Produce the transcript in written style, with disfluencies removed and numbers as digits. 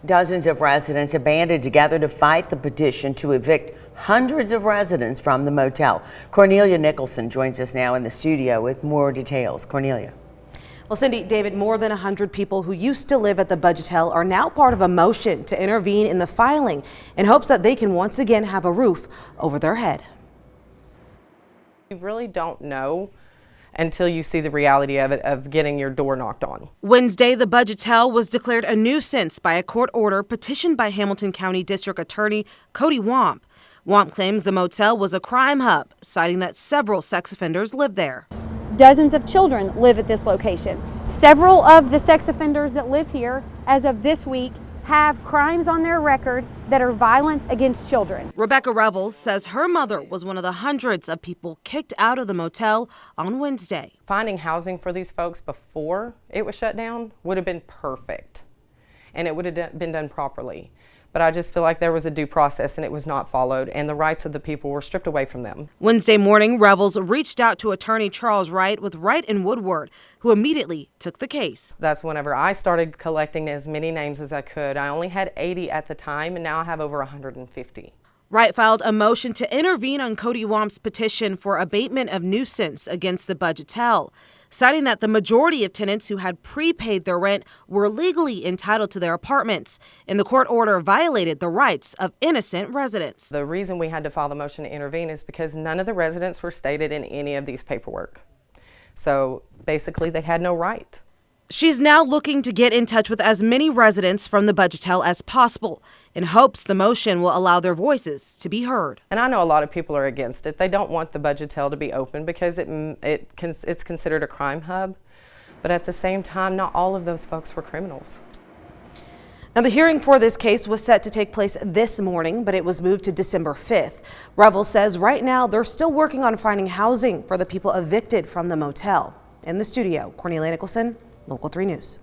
Dozens of residents have banded together to fight the petition to evict hundreds of residents from the motel. Cornelia Nicholson joins us now in the studio with more details. Cornelia. Well, Cindy, David, more than 100 people who used to live at the Budgetel are now part of a motion to intervene in the filing in hopes that they can once again have a roof over their head. You really don't know until you see the reality of it, of getting your door knocked on. Wednesday, the Budgetel was declared a nuisance by a court order petitioned by Hamilton County District Attorney Cody Womp. Womp claims the motel was a crime hub, citing that several sex offenders live there. Dozens of children live at this location. Several of the sex offenders that live here as of this week have crimes on their record that are violence against children. Rebecca Revels says her mother was one of the hundreds of people kicked out of the motel on Wednesday. Finding housing for these folks before it was shut down would have been perfect, and it would have been done properly. But I just feel like there was a due process and it was not followed, and the rights of the people were stripped away from them. Wednesday morning, Revels reached out to attorney Charles Wright with Wright and Woodward, who immediately took the case. That's whenever I started collecting as many names as I could. I only had 80 at the time, and now I have over 150. Wright filed a motion to intervene on Cody Womp's petition for abatement of nuisance against the Budgetel, citing that the majority of tenants who had prepaid their rent were legally entitled to their apartments, and the court order violated the rights of innocent residents. The reason we had to file the motion to intervene is because none of the residents were stated in any of these paperwork. So basically they had no right. She's now looking to get in touch with as many residents from the Budgetel as possible in hopes the motion will allow their voices to be heard. And I know a lot of people are against it. They don't want the Budgetel to be open because it's considered a crime hub. But at the same time, not all of those folks were criminals. Now, the hearing for this case was set to take place this morning, but it was moved to December 5th. Revels says right now they're still working on finding housing for the people evicted from the motel. In the studio, Cornelia Nicholson, Local 3 News.